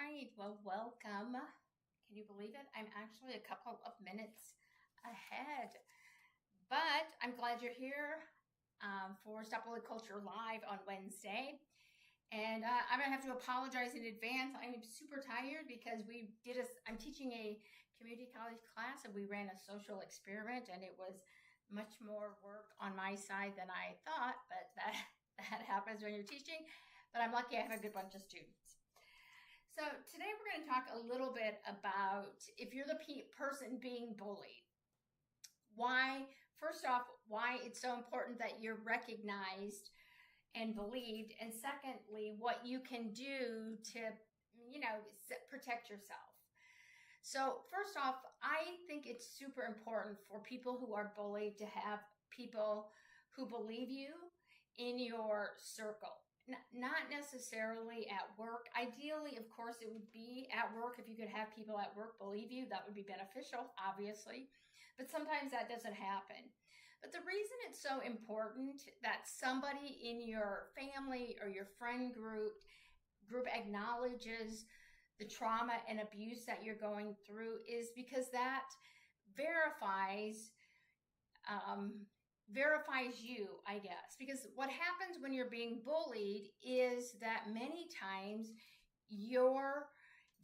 right, well, welcome. Can you believe it? I'm actually a couple of minutes ahead, but I'm glad you're here for Stop Bully Culture Live on Wednesday. And I'm gonna have to apologize in advance. I'm super tired because I'm teaching a community college class and we ran a social experiment, and it was much more work on my side than I thought, but that happens when you're teaching. But I'm lucky I have a good bunch of students. So today we're going to talk a little bit about if you're the person being bullied. First off, why it's so important that you're recognized and believed. And secondly, what you can do to, protect yourself. So first off, I think it's super important for people who are bullied to have people who believe you in your circle. Not necessarily at work. Ideally, of course, it would be at work. If you could have people at work believe you, that would be beneficial, obviously. But sometimes that doesn't happen. But the reason it's so important that somebody in your family or your friend group acknowledges the trauma and abuse that you're going through is because that verifies you, I guess. Because what happens when you're being bullied is that many times you're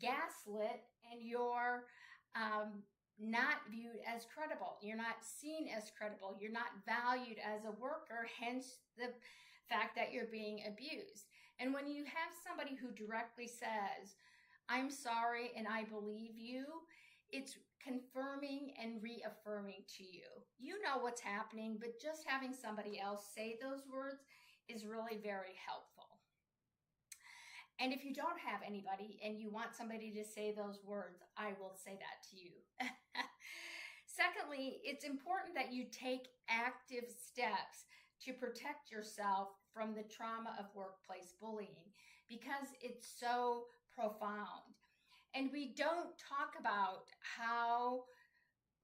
gaslit and you're not viewed as credible. You're not seen as credible. You're not valued as a worker, hence the fact that you're being abused. And when you have somebody who directly says, "I'm sorry and I believe you," it's confirming and reaffirming to you. You know what's happening, but just having somebody else say those words is really very helpful. And if you don't have anybody and you want somebody to say those words, I will say that to you. Secondly, it's important that you take active steps to protect yourself from the trauma of workplace bullying because it's so profound. And we don't talk about how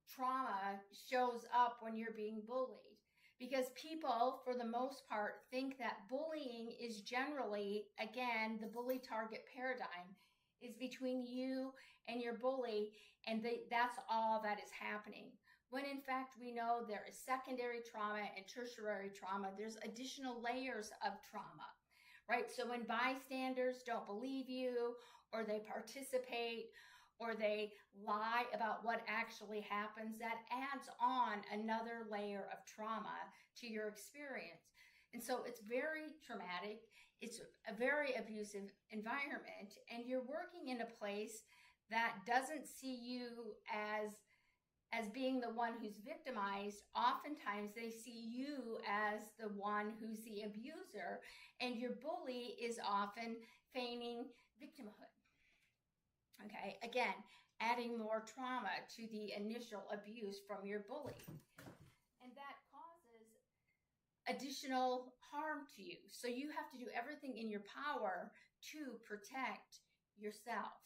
trauma shows up when you're being bullied because people, for the most part, think that bullying is generally, again, the bully target paradigm is between you and your bully, and that's all that is happening. When in fact, we know there is secondary trauma and tertiary trauma. There's additional layers of trauma. Right? So when bystanders don't believe you, or they participate, or they lie about what actually happens, that adds on another layer of trauma to your experience. And so it's very traumatic. It's a very abusive environment, and you're working in a place that doesn't see you as being the one who's victimized. Oftentimes they see you as the one who's the abuser, and your bully is often feigning victimhood. Okay, again, adding more trauma to the initial abuse from your bully. And that causes additional harm to you. So you have to do everything in your power to protect yourself.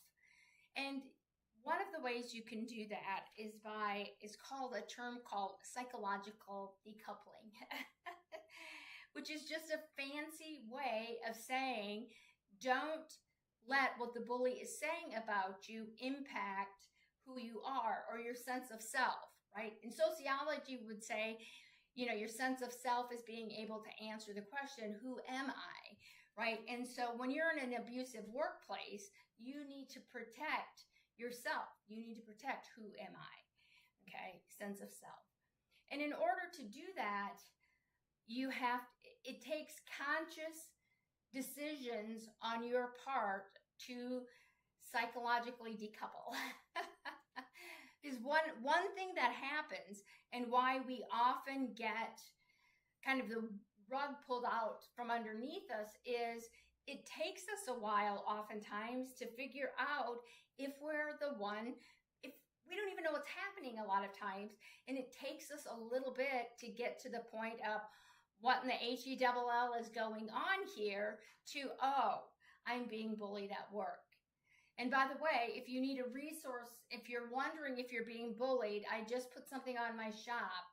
And one of the ways you can do that is called a term called psychological decoupling, which is just a fancy way of saying don't let what the bully is saying about you impact who you are or your sense of self, right? In sociology, we would say, your sense of self is being able to answer the question, who am I, right? And so when you're in an abusive workplace, you need to protect yourself. You need to protect who am I, okay? Sense of self. And in order to do that, it takes conscious decisions on your part to psychologically decouple. Is one thing that happens, and why we often get kind of the rug pulled out from underneath us, is it takes us a while oftentimes to figure out if we're the one, if we don't even know what's happening a lot of times, and it takes us a little bit to get to the point of what in the HELL is going on here to, oh, I'm being bullied at work. And by the way, if you need a resource, if you're wondering if you're being bullied, I just put something on my shop,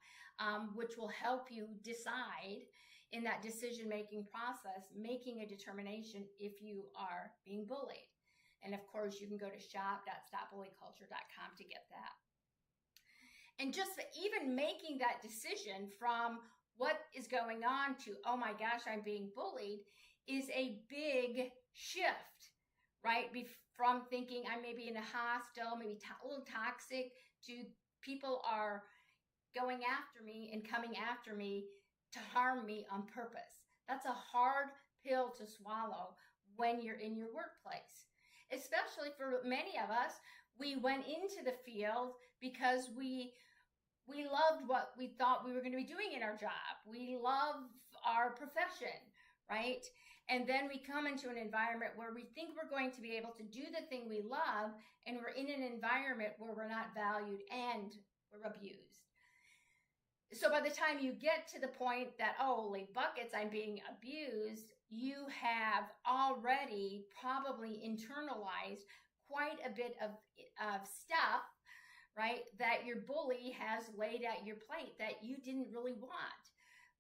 which will help you decide in that decision-making process, making a determination if you are being bullied. And of course, you can go to shop.stopbullyculture.com to get that. And just even making that decision from what is going on to, oh my gosh, I'm being bullied, is a big shift, right? From thinking I may be in a hostile, maybe a little toxic, to people are going after me and coming after me to harm me on purpose. That's a hard pill to swallow when you're in your workplace. Especially for many of us, we went into the field because we loved what we thought we were going to be doing in our job. We love our profession, right? And then we come into an environment where we think we're going to be able to do the thing we love, and we're in an environment where we're not valued and we're abused. So by the time you get to the point that, oh, holy buckets, I'm being abused, you have already probably internalized quite a bit of stuff, right, that your bully has laid at your plate that you didn't really want.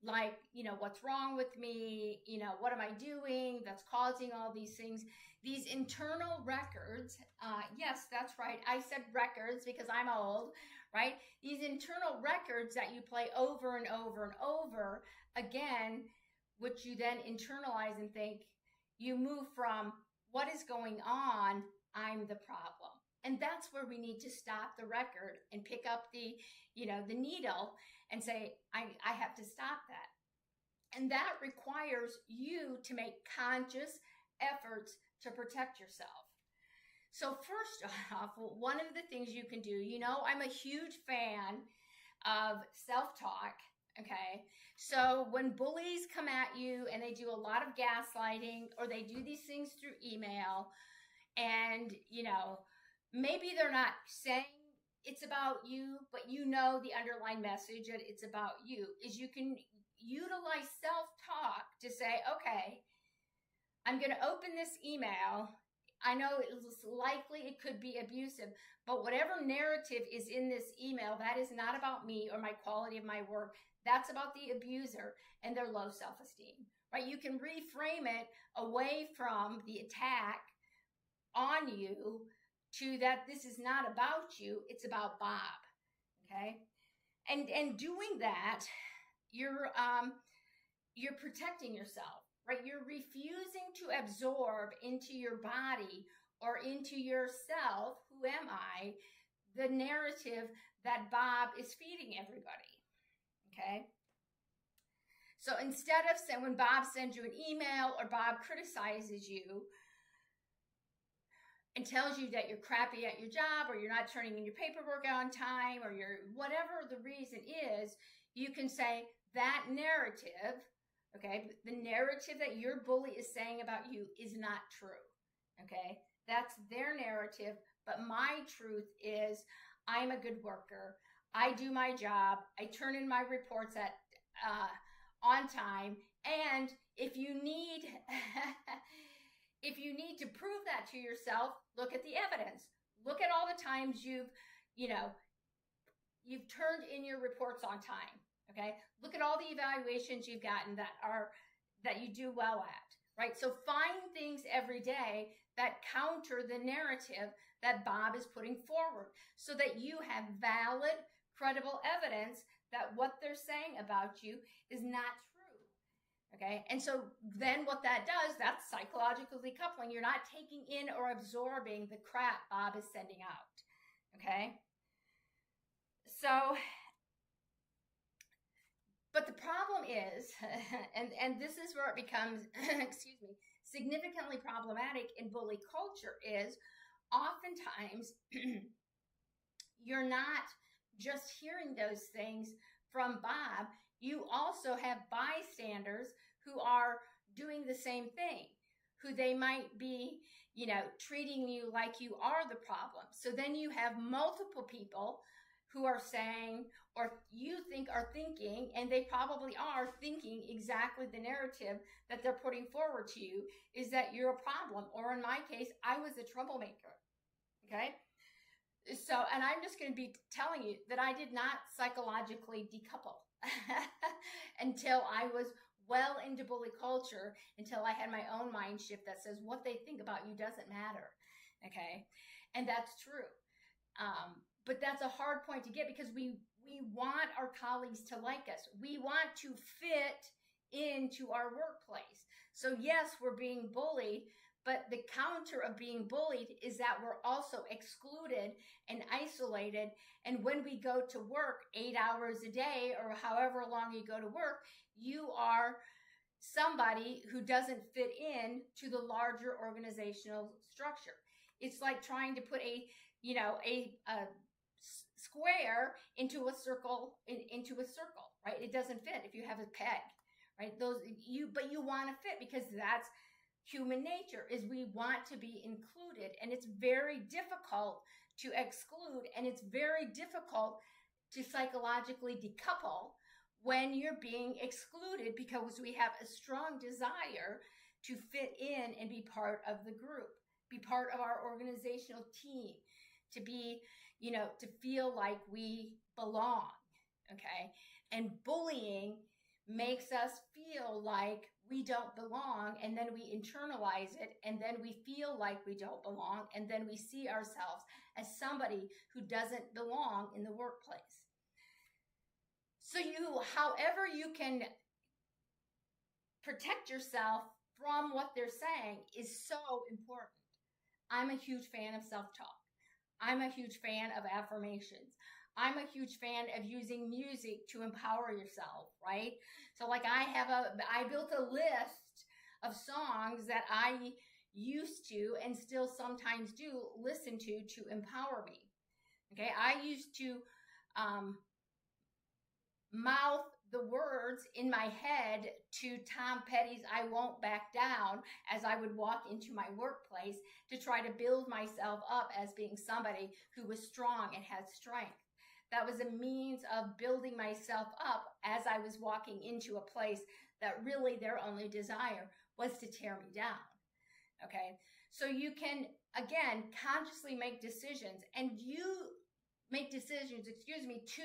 Like, what's wrong with me? What am I doing that's causing all these things? These internal records, yes, that's right. I said records because I'm old, right? These internal records that you play over and over and over again, which you then internalize and think, you move from what is going on, I'm the problem. And that's where we need to stop the record and pick up the needle and say, I have to stop that. And that requires you to make conscious efforts to protect yourself. So first off, one of the things you can do, I'm a huge fan of self-talk. Okay. So when bullies come at you and they do a lot of gaslighting, or they do these things through email, and, maybe they're not saying it's about you, but the underlying message that it's about you, is you can utilize self-talk to say, okay, I'm going to open this email. I know it's likely it could be abusive, but whatever narrative is in this email, that is not about me or my quality of my work. That's about the abuser and their low self-esteem, right? You can reframe it away from the attack on you to that this is not about you, it's about Bob. Okay? And doing that, you're protecting yourself, right? You're refusing to absorb into your body or into yourself, who am I, the narrative that Bob is feeding everybody. Okay? So instead of saying, when Bob sends you an email or Bob criticizes you and tells you that you're crappy at your job, or you're not turning in your paperwork on time, or you're whatever the reason is, you can say that narrative, okay, the narrative that your bully is saying about you is not true. Okay, that's their narrative, but my truth is I'm a good worker. I do my job. I turn in my reports on time. And if you need to prove that to yourself, look at the evidence. Look at all the times you've turned in your reports on time. Okay. Look at all the evaluations you've gotten that you do well at, right? So find things every day that counter the narrative that Bob is putting forward, so that you have valid, credible evidence that what they're saying about you is not true. Okay. And so then what that does, that's psychological decoupling. You're not taking in or absorbing the crap Bob is sending out. Okay. So, but the problem is, and this is where it becomes, significantly problematic in bully culture, is oftentimes you're not just hearing those things from Bob. You also have bystanders who are doing the same thing, who they might be, treating you like you are the problem. So then you have multiple people who are saying, or you think are thinking, and they probably are thinking exactly the narrative that they're putting forward to you, is that you're a problem. Or in my case, I was a troublemaker. Okay. So, and I'm just going to be telling you that I did not psychologically decouple until I was well into bully culture, until I had my own mind shift that says what they think about you doesn't matter. Okay. And that's true. But that's a hard point to get because we want our colleagues to like us. We want to fit into our workplace. So yes, we're being bullied, but the counter of being bullied is that we're also excluded and isolated. And when we go to work 8 hours a day or however long you go to work, you are somebody who doesn't fit in to the larger organizational structure. It's like trying to put a square into a circle, right? It doesn't fit if you have a peg, right? But you want to fit because that's human nature, is we want to be included, and it's very difficult to exclude, and it's very difficult to psychologically decouple when you're being excluded, because we have a strong desire to fit in and be part of the group, be part of our organizational team, to be, to feel like we belong. Okay. And bullying makes us feel like we don't belong, and then we internalize it, and then we feel like we don't belong, and then we see ourselves as somebody who doesn't belong in the workplace. So however you can protect yourself from what they're saying is so important. I'm a huge fan of self-talk. I'm a huge fan of affirmations. I'm a huge fan of using music to empower yourself, right? So like I built a list of songs that I used to and still sometimes do listen to empower me. Okay. I used to mouth the words in my head to Tom Petty's "I Won't Back Down" as I would walk into my workplace to try to build myself up as being somebody who was strong and had strength. That was a means of building myself up as I was walking into a place that really their only desire was to tear me down. Okay. So you can, again, consciously make decisions, and you make decisions, to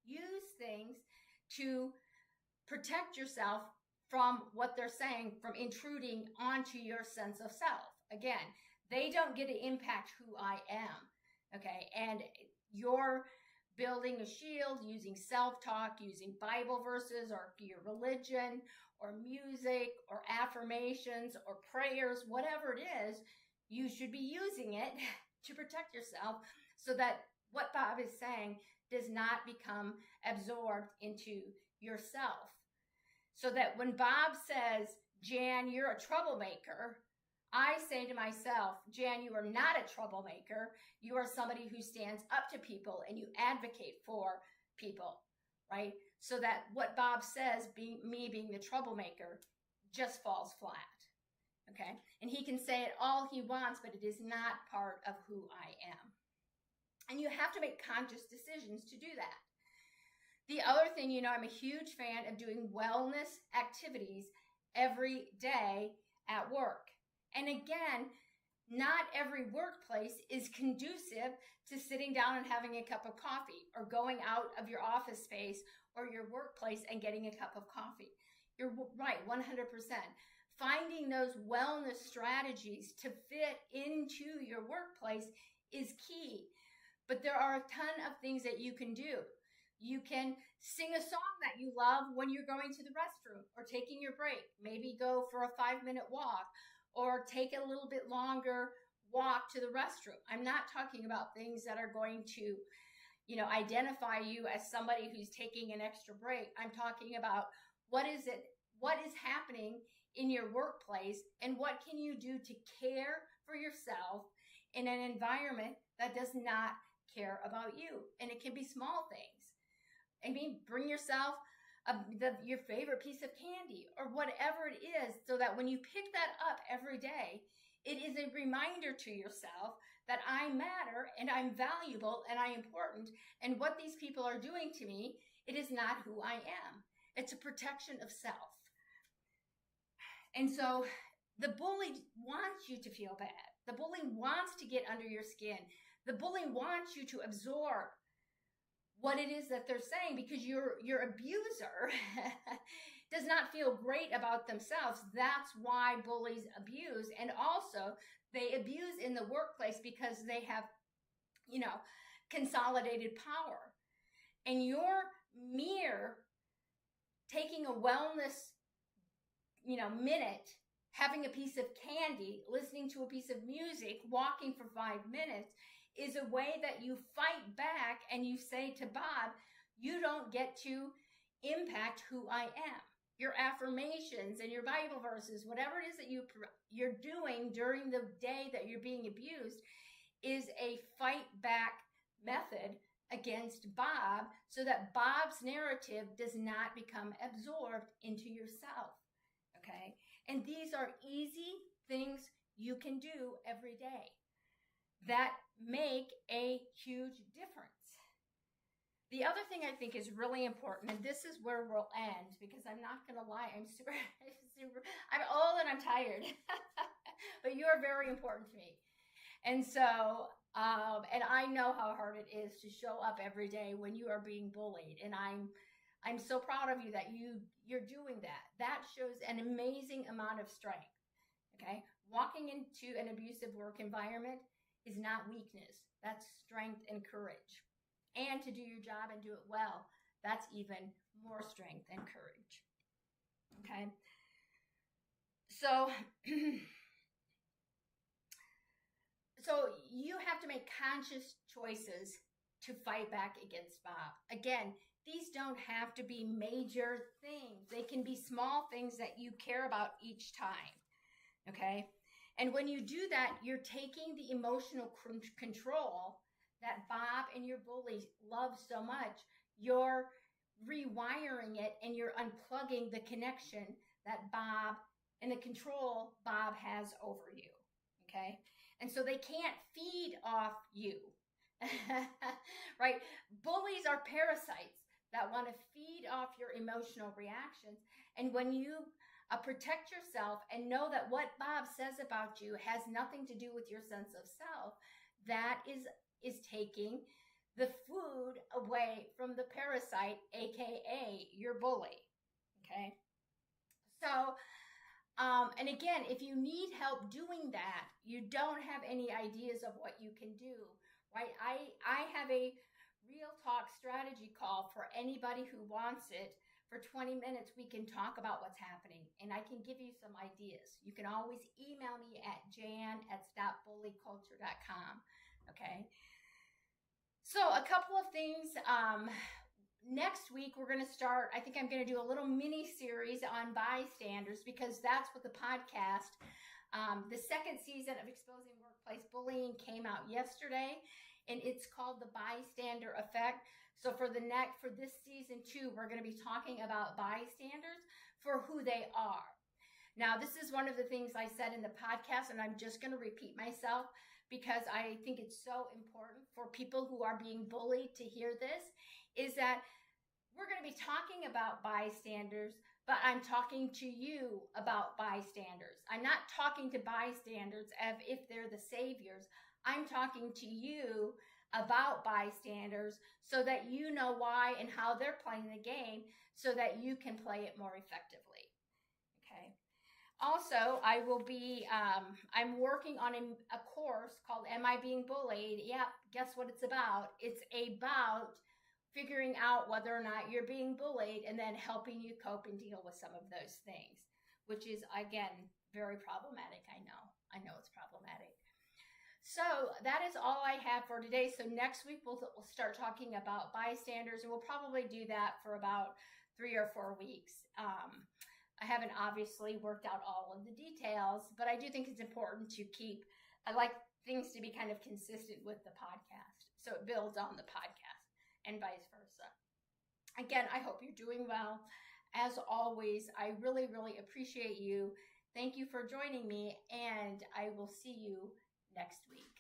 use things to protect yourself from what they're saying, from intruding onto your sense of self. Again, they don't get to impact who I am. Okay. And you're building a shield using self-talk, using Bible verses or your religion or music or affirmations or prayers, whatever it is, you should be using it to protect yourself so that what Bob is saying does not become absorbed into yourself. So that when Bob says, "Jan, you're a troublemaker," I say to myself, "Jan, you are not a troublemaker. You are somebody who stands up to people and you advocate for people," right? So that what Bob says, me being the troublemaker, just falls flat. Okay. And he can say it all he wants, but it is not part of who I am. And you have to make conscious decisions to do that. The other thing, I'm a huge fan of doing wellness activities every day at work. And again, not every workplace is conducive to sitting down and having a cup of coffee or going out of your office space or your workplace and getting a cup of coffee. You're right, 100%. Finding those wellness strategies to fit into your workplace is key. But there are a ton of things that you can do. You can sing a song that you love when you're going to the restroom or taking your break. Maybe go for a 5-minute walk or take a little bit longer walk to the restroom. I'm not talking about things that are going to, identify you as somebody who's taking an extra break. I'm talking about what is happening in your workplace and what can you do to care for yourself in an environment that does not care about you. And it can be small things. Bring yourself your favorite piece of candy or whatever it is, so that when you pick that up every day, it is a reminder to yourself that I matter and I'm valuable and I'm important. And what these people are doing to me, it is not who I am. It's a protection of self. And so the bully wants you to feel bad. The bully wants to get under your skin. The bully wants you to absorb what it is that they're saying, because your abuser does not feel great about themselves. That's why bullies abuse. And also, they abuse in the workplace because they have, consolidated power. And your mere taking a wellness, minute, having a piece of candy, listening to a piece of music, walking for 5 minutes is a way that you fight back and you say to Bob, you don't get to impact who I am. Your affirmations and your Bible verses, whatever it is that you're doing during the day that you're being abused, is a fight back method against Bob so that Bob's narrative does not become absorbed into yourself. Okay? And these are easy things you can do every day that make a huge difference. The other thing I think is really important, and this is where we'll end, because I'm not going to lie, I'm old and I'm tired, but you are very important to me. And so, and I know how hard it is to show up every day when you are being bullied. And I'm so proud of you that you're doing that. That shows an amazing amount of strength. Okay. Walking into an abusive work environment is not weakness. That's strength and courage. And to do your job and do it well, that's even more strength and courage. Okay. So, so you have to make conscious choices to fight back against Bob. Again, these don't have to be major things. They can be small things that you care about each time. Okay. And when you do that, you're taking the emotional control that Bob and your bully love so much. You're rewiring it and you're unplugging the connection that Bob and the control Bob has over you. Okay. And so they can't feed off you. Right? Bullies are parasites that want to feed off your emotional reactions. And when you protect yourself and know that what Bob says about you has nothing to do with your sense of self, that is taking the food away from the parasite, aka your bully. Okay. So, and again, if you need help doing that, you don't have any ideas of what you can do, right? I have a real talk strategy call for anybody who wants it. For 20 minutes, we can talk about what's happening, and I can give you some ideas. You can always email me at jan@stopbullyculture.com. Okay. So a couple of things. Next week, we're going to start, I think I'm going to do a little mini series on bystanders, because that's what the podcast, the second season of Exposing Workplace Bullying came out yesterday, and it's called The Bystander Effect. So for this season 2, we're going to be talking about bystanders for who they are. Now, this is one of the things I said in the podcast, and I'm just going to repeat myself because I think it's so important for people who are being bullied to hear this, is that we're going to be talking about bystanders, but I'm talking to you about bystanders. I'm not talking to bystanders as if they're the saviors. I'm talking to you about bystanders so that you know why and how they're playing the game so that you can play it more effectively. Okay. Also, I will be, I'm working on a course called Am I Being Bullied? Yeah, guess what it's about? It's about figuring out whether or not you're being bullied and then helping you cope and deal with some of those things, which is, again, very problematic. I know it's problematic. So that is all I have for today. So next week, we'll start talking about bystanders, and we'll probably do that for about 3 or 4 weeks. I haven't obviously worked out all of the details, but I do think it's important to I like things to be kind of consistent with the podcast. So it builds on the podcast and vice versa. Again, I hope you're doing well. As always, I really, really appreciate you. Thank you for joining me, and I will see you next week.